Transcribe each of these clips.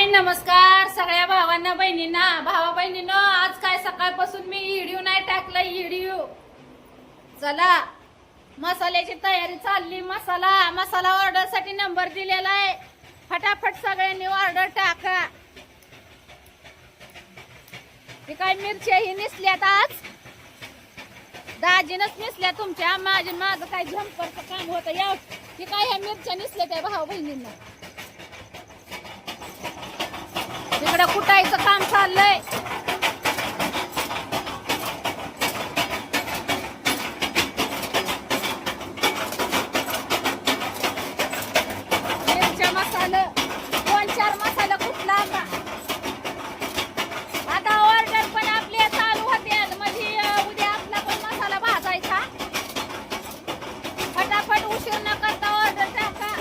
हाय नमस्कार सगळ्या भावांना बहिणींना भावा बहिणींनो आज काय सकाळपासून मी व्हिडिओ नाही टाकला व्हिडिओ चला मसाल्याची तयारी चालली मसाला ऑर्डर साठी नंबर दिलेला आहे फटाफट सगळ्यांनी ऑर्डर टाका हे काय मिरच्या ही निसल्यात आज दाजीनच निसल्या तुमच्या माझं काय झंपरचं काम होतं या हे काय ह्या मिरच्या निसल्यात आहे भावा बहिणींना तिकडे कुटायचं काम चाललंय मिरच्या मसाला 2-4 मसाला कुठला आता ऑर्डर पण आपली चालू होते म्हणजे उद्या आपला पण मसाला भाजायचा फटाफट उशीर न करता ऑर्डर टाका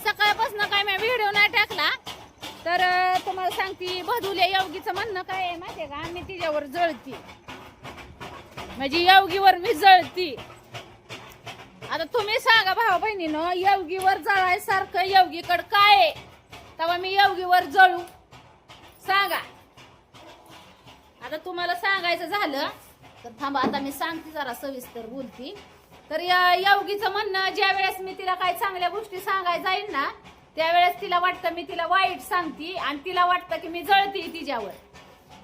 सकाळपासून काय मी व्हिडिओ नाही टाकला तर तुम्हाला सांगते भदुल्या योगीचं म्हणणं काय आहे माहितीये का मी तिच्यावर जळती म्हणजे योगीवर मी जळती आता तुम्ही सांगा भाऊ बहिणीनं योगीवर जळायसारखं योगीकडं काय आहे तेव्हा मी योगीवर जळू सांगा आता तुम्हाला सांगायचं झालं तर थांबा आता मी सांगते जरा सविस्तर बोलती तर या योगीचं म्हणणं ज्या वेळेस मी तिला काही चांगल्या गोष्टी सांगायला जाईल ना त्यावेळेस तिला वाटतं मी तिला वाईट सांगते आणि तिला वाटतं की मी जळते तिच्यावर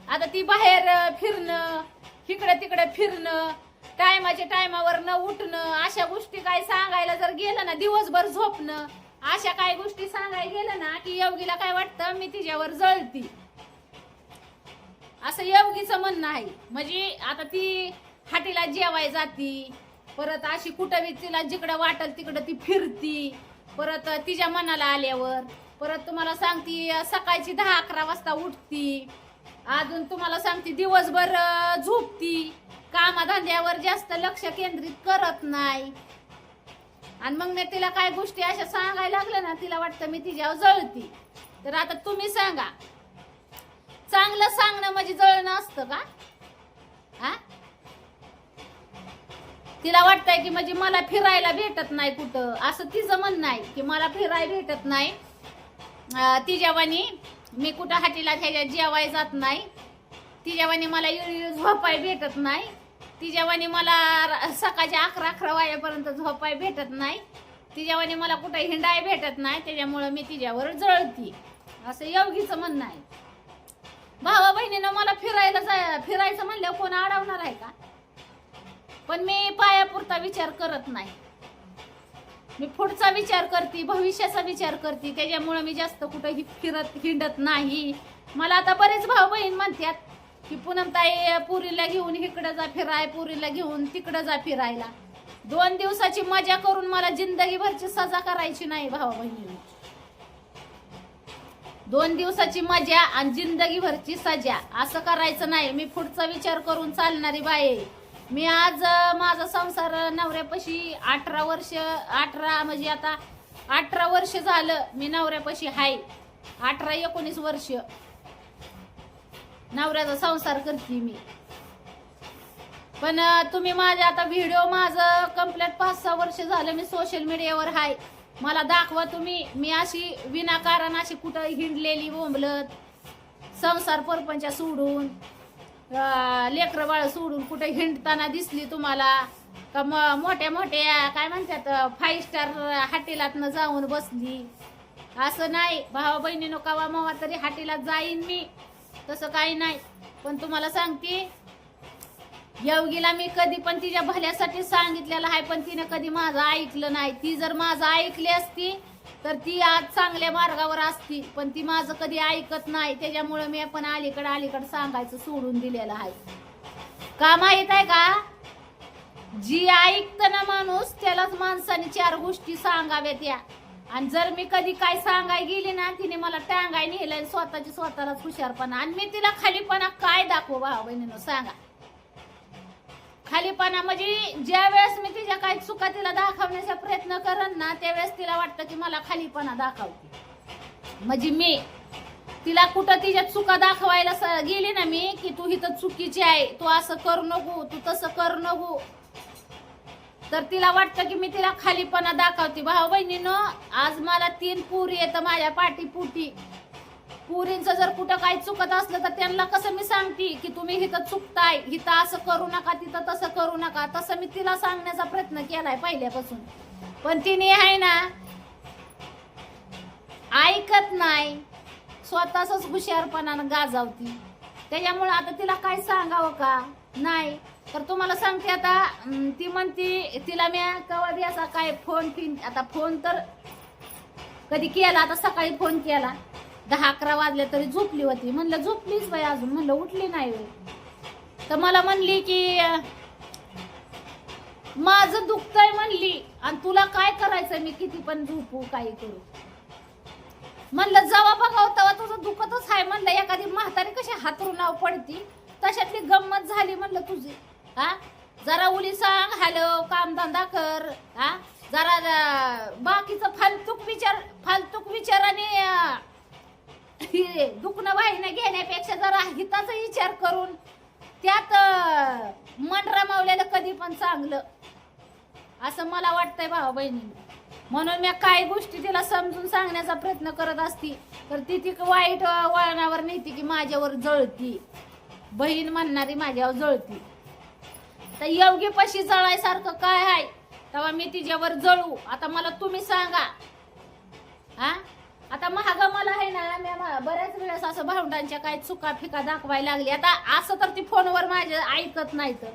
आता ती बाहेर फिरणं इकडे तिकडे फिरणं टायमावर न उठणं अशा गोष्टी काय सांगायला जर गेलं ना दिवसभर झोपणं अशा काय गोष्टी सांगायला गेलं ना की योगीला काय वाटतं मी तिच्यावर जळती असं योगीचं म्हणणं आहे म्हणजे आता ती हाटीला जेवाय जाती परत अशी कुठं बी तिला जिकडं वाटल तिकडं ती फिरती परत तिच्या मनाला आल्यावर परत तुम्हाला सांगती सकाळची 10-11 वाजता उठती अजून तुम्हाला सांगते दिवसभर झोपती कामाधंद्यावर जास्त लक्ष केंद्रित करत नाही आणि मग मी तिला काय गोष्टी अशा सांगायला लागल्या ना तिला वाटतं मी तिच्यावर जळती तर आता तुम्ही सांगा चांगलं सांगणं म्हणजे जळणं असतं का हा तिला वाटतंय की म्हणजे मला फिरायला भेटत नाही कुठं असं तिचं म्हणणं आहे की मला फिरायला भेटत नाही तिच्यावानी मी कुठं हाटीला त्याच्या जेवाय जात नाही तिच्यावानी मला झोपाय भेटत नाही तिच्यावानी मला सकाळच्या 11 वाजेपर्यंत झोपाय भेटत नाही तिच्यावानी मला कुठं हिंडाय भेटत नाही त्याच्यामुळं मी तिच्यावर जळती असं योगीचं म्हणणं आहे भावा बहिणीनं मला फिरायचं म्हणल्यावर कोण अडवणार आहे का पण मी पायापुरता विचार करत नाही मी पुढचा विचार करते भविष्याचा विचार करते त्याच्यामुळे मी जास्त कुठं हिंडत नाही मला आता बरेच भाऊ बहीण म्हणतात की पूनमताई पुरीला घेऊन इकडे जा फिराय पुरीला घेऊन तिकडे जा फिरायला 2 दिवसाची मजा करून मला जिंदगीभरची सजा करायची नाही भाऊ बहिणींनी 2 दिवसाची मजा आणि जिंदगीभरची सजा असं करायचं नाही. मी पुढचा विचार करून चालणारी बाई आहे. मी आज माझा संसार नवऱ्यापाशी 18 वर्ष, 18 म्हणजे आता 18 वर्ष झालं मी नवऱ्यापाशी हाय. 18-19 वर्ष नवऱ्याचा संसार करते मी. पण तुम्ही माझे आता व्हिडिओ माझं कंप्लीट 5-6 वर्ष झालं मी सोशल मीडियावर हाय. मला दाखवा तुम्ही मी अशी विनाकारण अशी कुठं हिंडलेली बोंबलत संसार परपंच सोडून लेकरं बाळ सोडून कुठे हिंडताना दिसली तुम्हाला का? मोठ्या मोठ्या काय म्हणतात 5 स्टार हॉटेलातनं जाऊन बसली? असं नाही भावा बहिणीनो. कवा मवा तरी हॉटेलात जाईन मी, तसं काही नाही. पण तुम्हाला सांगते योगीला मी कधी पण तिच्या भल्यासाठी सांगितलेलं आहे, पण तिने कधी माझं ऐकलं नाही. ती जर माझं ऐकली असती तर ती आज चांगल्या मार्गावर असती, पण ती माझं कधी ऐकत नाही. त्याच्यामुळे मी पण अलीकडे सांगायचं सोडून दिलेलं आहे. का माहित आहे का? जी ऐकतं ना माणूस त्यालाच माणसाने 4 गोष्टी सांगाव्यात या. आणि जर मी कधी काय सांगाय गेली ना तिने मला टांगाय नेलं स्वतःलाच हुशारपणा. आणि मी तिला खालीपणा काय दाखवू भावा बहिणीनं सांगा? खालीपणा म्हणजे ज्या वेळेस मी तिच्या काही चुका तिला दाखवण्याचा प्रयत्न करन ना त्यावेळेस तिला वाटतं की मला खालीपणा दाखवते. म्हणजे मी तिला कुठं तिच्या चुका दाखवायला गेली ना मी की तू इथं चुकीची आहे, तू असं करू नको, तू तसं करू नको, तर तिला वाटतं की मी तिला खालीपणा दाखवते. भाऊ बहिणीनं आज मला 3 पुरी येतं माझ्या पाठीपुटी. पुरींचं जर कुठं काही चुकत असलं तर त्यांना कसं मी सांगते की तुम्ही इथं चुकताय, इथं असं करू नका, तिथं तसं करू नका. तसं मी तिला सांगण्याचा प्रयत्न केलाय पहिल्यापासून. पण तिने आहे ना ऐकत नाही, स्वतःच हुशारपणानं गाजावती. त्याच्यामुळे आता तिला काय सांगावं का नाही. तर तुम्हाला सांगते आता ती म्हणती तिला मी कवा द्यायचा काय फोन तर कधी केला. आता सकाळी फोन केला 10-11 वाजले तरी झोपली होती. म्हणलं झोपलीच बाई अजून, म्हणलं उठली नाही. तर मला म्हणली की माझं दुखतंय म्हणली आणि तुला काय करायचं, मी किती पण झोपू काही करू. म्हणलं जेव्हा बघावं तेव्हा तुझं दुखतच आहे. म्हणलं एखादी म्हातारी कशी हातरुणाव पडती तशातली गंमत झाली म्हणलं तुझी. हा जरा उली सांग, हॅलो कामधंदा कर. हा जरा बाकीचं फालतूक विचार आणि दुखणं वाहिनं घेण्यापेक्षा जरा हिताचा विचार करून त्यात मन रमावलेलं कधी पण चांगलं असं मला वाटतंय भावा बहिणींनी. म्हणून मी काही गोष्टी तिला समजून सांगण्याचा प्रयत्न करत असती तर ती वाईट वळणावर नेती की माझ्यावर जळती, बहीण म्हणणारी माझ्यावर जळती. तर योगी पशी जळायसारखं काय आहे तेव्हा मी तिच्यावर जळू? आता मला तुम्ही सांगा. हा आता महाग मला आहे ना, मी बऱ्याच वेळेस असं भावंडांच्या काय चुका फिका दाखवायला लागली. आता असं तर ती फोनवर माझ्या ऐकत नाही तर,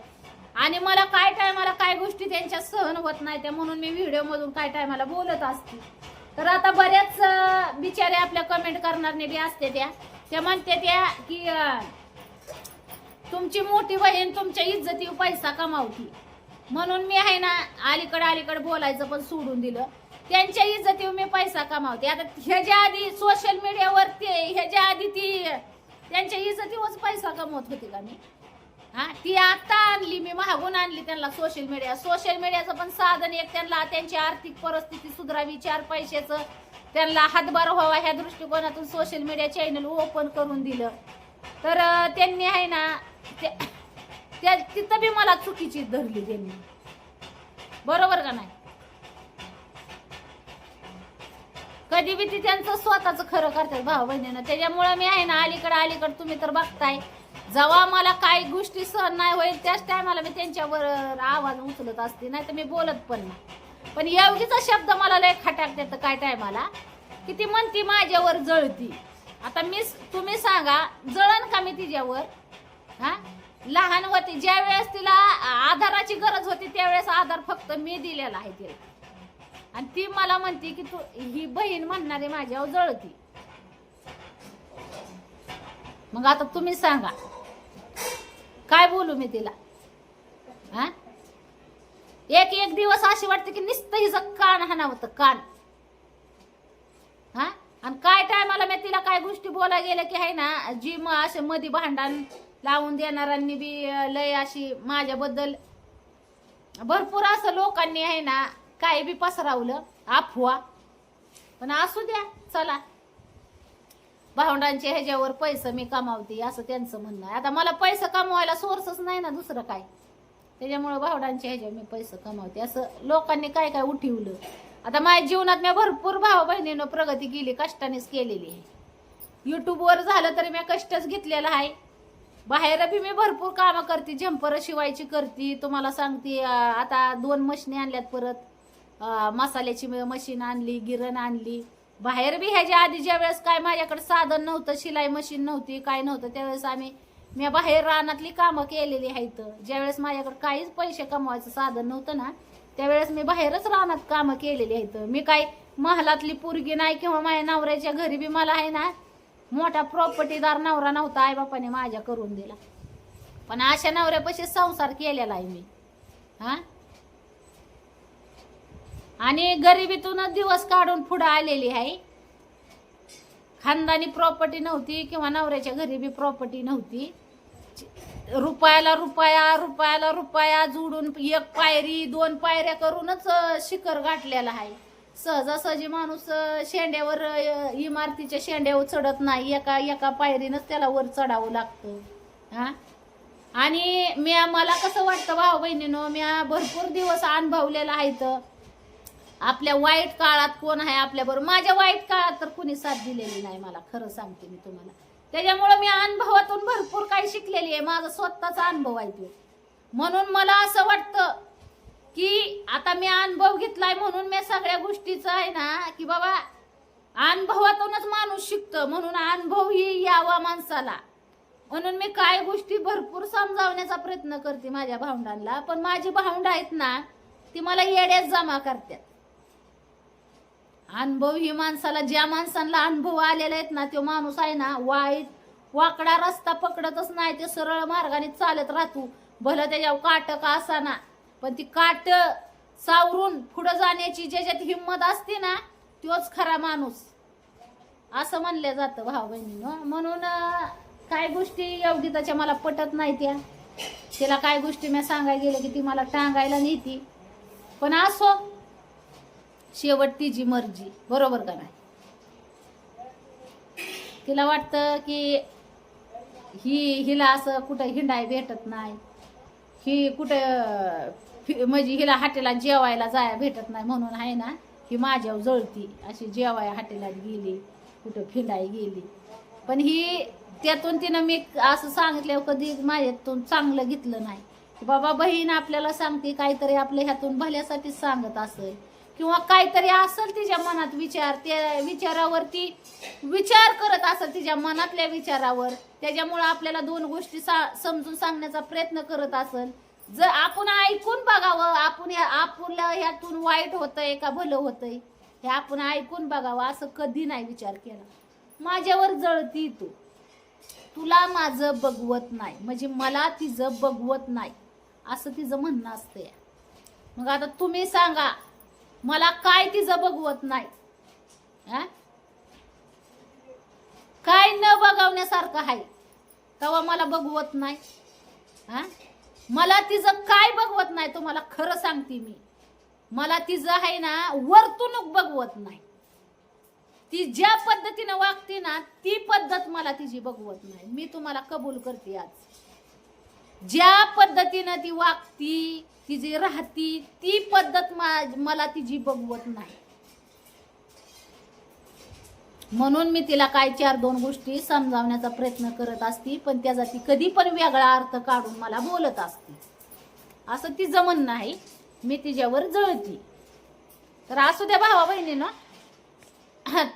आणि मला काय टायमाला काय गोष्टी त्यांच्या सहन होत नाही त्या, म्हणून मी व्हिडिओ मधून काय टायमाला बोलत असते. तर आता बऱ्याच बिचारे आपल्या कमेंट करणारे बी असते त्या म्हणते त्या की तुमची मोठी बहीण तुमच्या इज्जतीवर पैसा कमावती. म्हणून मी आहे ना अलीकडे बोलायचं पण सोडून दिलं. त्यांच्या इज्जतीवर मी पैसा कमावते. आता ह्याच्या आधी सोशल मीडियावर ह्याच्या आधी ती त्यांच्या इज्जतीवरच पैसा कमवत होती का मी? हा ती आता आणली, मी मागून आणली त्यांना सोशल मीडियाचं पण साधन एक. त्यांना त्यांची आर्थिक परिस्थिती सुधारावी, 4 पैशाचं त्यांना हातभार व्हावा ह्या दृष्टिकोनातून सोशल मीडिया चॅनल ओपन करून दिलं. तर त्यांनी आहे ना तिथं बी मला चुकीची धरली त्यांनी, बरोबर का नाही? कधी बी ती त्यांचं स्वतःच खरं करतात भाऊ बहिणीनं. त्याच्यामुळे मी आहे ना अलीकडे तुम्ही तर बघताय जेव्हा मला काही गोष्टी सहन नाही होईल त्याच टायमाला मी त्यांच्यावर आवाज उचलत असते, नाही तर मी बोलत पण नाही. पण योगीचा शब्द मला लय खटाकतात काय टायमाला की ती म्हणती माझ्यावर जळती. आता तुम्ही सांगा जळण का मी तिच्यावर? हा लहान होती ज्या वेळेस तिला आधाराची गरज होती त्यावेळेस आधार फक्त मी दिलेला आहे तिला, आणि ती मला म्हणते की तू ही बहीण म्हणणारी माझ्यावर जळती. मग आता तुम्ही सांगा काय बोलू मी तिला? हा एक दिवस अशी वाटते की नुसतं हिचं कान हाणावं कान. हा आणि काय टायमाला मी तिला योगीला काय गोष्टी बोला गेल्या की आहे ना, जी असे मध्ये भांडण लावून देणाऱ्यांनी बी लय अशी माझ्याबद्दल भरपूर असं लोकांनी आहे ना काय बी पसरवलं अफवा. पण असू द्या चला, भावंडांच्या ह्याच्यावर पैसे मी कमावते असं त्यांचं म्हणणं आहे. आता मला पैसे कमवायला सोर्सच नाही ना दुसरं काय, त्याच्यामुळे भावंडांच्या ह्याच्यावर मी पैसे कमावते असं लोकांनी काय काय उठवलं. आता माझ्या जीवनात मी भरपूर भाऊ बहिणीनं प्रगती केली, कष्टानेच केलेली आहे. युट्यूबवर झालं तरी मी कष्टच घेतलेला आहे. बाहेर बी मी भरपूर कामं करते, झंपर शिवायची करते. तुम्हाला सांगते आता 2 मशीनी आणल्यात, परत मसाल्याची मशीन आणली, गिरण आणली. बाहेर बी ह्याच्या आधी ज्या वेळेस काय माझ्याकडे साधन नव्हतं, शिलाई मशीन नव्हती, काय नव्हतं, त्यावेळेस मी बाहेर रानातली कामं केलेली आहेत. ज्यावेळेस माझ्याकडे काहीच पैसे कमवायचं साधन नव्हतं ना, त्यावेळेस मी बाहेरच रानात कामं केलेली आहेत. मी काय महालातली पोरगी नाही, किंवा माझ्या नवऱ्याच्या घरी बी मला आहे ना मोठा प्रॉपर्टीदार नवरा नव्हता, आई बापाने माझ्या करून दिला. पण अशा नवऱ्यापाशी संसार केलेला आहे मी. हा, आणि गरिबीतूनच दिवस काढून पुढे आलेली आहे. खानदानी प्रॉपर्टी नव्हती, किंवा नवऱ्याच्या घरी बी प्रॉपर्टी नव्हती. रुपयाला रुपया, रुपयाला रुपया जोडून 1 पायरी 2 पायऱ्या करूनच शिखर गाठलेला आहे. सहजासहजी माणूस शेंड्यावर, इमारतीच्या शेंड्यावर चढत नाही, एका पायरीनच त्याला वर चढावं लागतं. हा, आणि मला कसं वाटतं भाऊ बहिणीनो, मी भरपूर दिवस अनुभवलेला आहे. आपल्या वाईट काळात कोण आहे आपल्याबरोबर? माझ्या वाईट काळात तर कुणी साथ दिलेली नाही मला, खरं सांगते मी तुम्हाला. त्याच्यामुळे मी अनुभवातून भरपूर काही शिकलेली आहे. माझा स्वतःचा अनुभव आहे तो. म्हणून मला असं वाटतं की आता मी अनुभव घेतलाय, म्हणून मी सगळ्या गोष्टीचं आहे ना की बाबा अनुभवातूनच माणूस शिकतं. म्हणून अनुभव ही यावा माणसाला. म्हणून मी काय गोष्टी भरपूर समजावण्याचा प्रयत्न करते माझ्या भावंडांना. पण माझी भावंड आहेत ना ती मला येड्यात जमा करतात. अनुभव ही माणसाला, ज्या माणसांना अनुभव आलेला आहेत ना, तो माणूस आहे ना वाकडा रस्ता पकडतच नाही, ते सरळ मार्गाने चालत राहतो. भलं त्याच्यावर काट का असाना, पण ती काट सावरून पुढे जाण्याची ज्याच्यात हिंमत असते ना तोच खरा माणूस, असं म्हणलं जातं भाऊ बहिणीनं. म्हणून काय गोष्टी योगिताच्या मला पटत नाही त्या. तिला काय गोष्टी मी सांगायला गेले की ती मला टांगायला नेती. पण असो, शेवट तिची मर्जी, बरोबर का नाही? तिला वाटतं की हिला असं कुठं हिंडाय भेटत नाही, ही कुठं म्हणजे हिला हॉटेलात जेवायला जाया भेटत नाही, म्हणून आहे ना ही माझ्यावर जळती. अशी जेवाय हॉटेलात गेली, कुठं फिराय गेली. पण ही त्यातून तिनं मी असं सांगितलं कधी माझ्यातून चांगलं घेतलं नाही की बाबा बहीण आपल्याला सांगते काहीतरी आपल्या ह्यातून भल्यासाठी सांगत असेल, किंवा काहीतरी असेल तिच्या मनात विचार, त्या विचारावरती विचार करत असेल तिच्या मनातल्या विचारावर. त्याच्यामुळे आपल्याला 2 गोष्टी समजून सांगण्याचा प्रयत्न करत असेल. जर आपण ऐकून बघावं, आपलं ह्यातून वाईट होतंय का भलं होतंय हे आपण ऐकून बघावं, असं कधी नाही विचार केला. माझ्यावर जळती तू, तुला माझं बघवत नाही, म्हणजे मला तिचं बघवत नाही, असं तिचं म्हणणं असतंय. मग आता तुम्ही सांगा मला काय तिचं बघवत नाही? काय न बघवण्यासारखं आहे तेव्हा मला बघवत नाही? मला तिचं काय बघवत नाही तुम्हाला खरं सांगते मी. मला तिचं आहे ना वर्तणूक बघवत नाही. ती ज्या पद्धतीनं वागते ना ती पद्धत मला तिची बघवत नाही. मी तुम्हाला कबूल करते आज. ज्या पद्धतीनं ती वागती, ती जी राहती, ती पद्धत मला तिची बघवत नाही. म्हणून मी तिला काय 4-2 गोष्टी समजावण्याचा प्रयत्न करत असती, पण त्याचा ती कधी पण वेगळा अर्थ काढून मला बोलत असती, असं तिचं म्हणणं आहे. मी तिच्यावर जळती. तर असू द्या भावा बहिणीनं,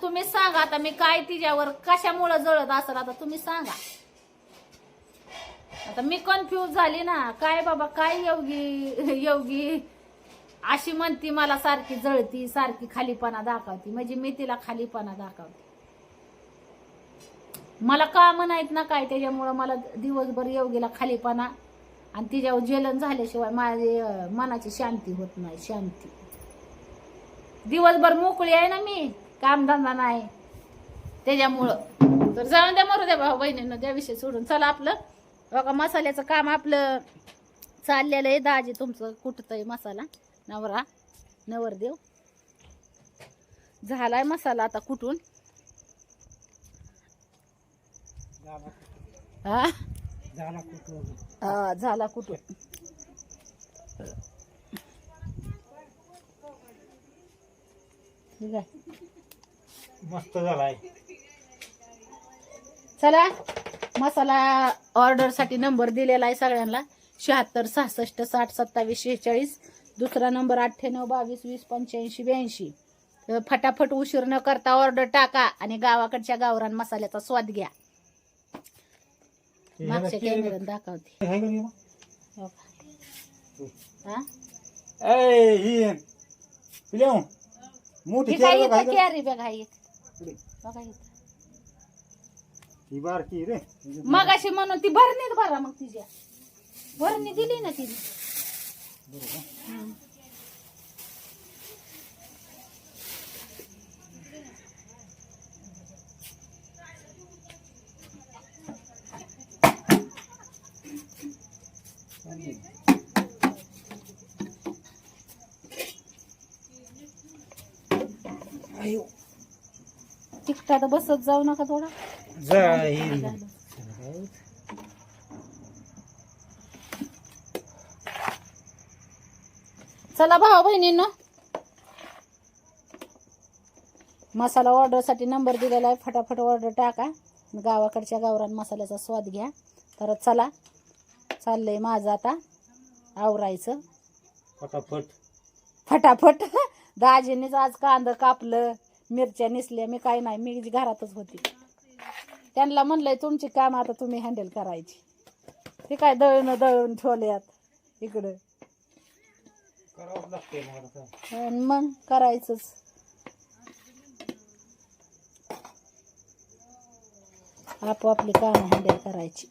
तुम्ही सांगा आता मी काय तिच्यावर कशामुळे जळत असेल, आता तुम्ही सांगा. आता मी कन्फ्यूज झाली ना, काय बाबा काय योगी अशी म्हणती मला सारखी जळती, सारखी खालीपणा दाखवती, म्हणजे मी तिला खालीपणा दाखवते. मला काम नाहीत ना काय, त्याच्यामुळं मला दिवसभर योगीला खालीपणा आणि तिच्यावर जेलन झाल्याशिवाय माझी मनाची शांती होत नाही. शांती दिवसभर मोकळी आहे ना मी, कामधंदा नाही, त्याच्यामुळं तर जाऊन द्या मरू द्या भाऊ बहिणींना द्या विषय सोडून. चला आपलं बघा मसाल्याचं काम आपलं चाललेलं आहे. दाजी तुमचं कुठतंय मसाला नवरदेव झालाय मसाला आता कुठून हा झाला कुठून. ठीक आहे मस्त झालाय. चला मसाला ऑर्डर साठी नंबर दिलेला आहे सगळ्यांना 76 66 60 27 46. दुसरा नंबर 98 22 20 85 82. फटाफट उशीर न करता ऑर्डर टाका आणि गावाकडच्या गावरान मसाल्याचा स्वाद घ्या. मागच्या कॅमेऱ्यात दाखवते. हा मोठी ही काय इथं कॅरी बॅग आहे बघा इथं. ही बारकी रे मगाशी म्हणून ती भरणीत भरा मग तिच्या भरणी दिली ना तिने. हम्म. तिकटात बसत जाऊ नका थोडा. चला भाऊ बहिणींनो मसाला ऑर्डर साठी नंबर दिलेला आहे. फटाफट ऑर्डर टाका गावाकडच्या गावरान मसाल्याचा स्वाद घ्या. तर चला चाललंय माझं आता आवरायचं फटाफट. दाजीनेच आज कांदा कापलं मिरच्या निसल्या. मी काय नाही मी घरातच होती. त्यांना म्हणलंय तुमची काम आता तुम्ही हँडल करायची. ते काय दळून ठेवल्यात इकडं मग करायचंच. आपोआपली काम हँडल करायची.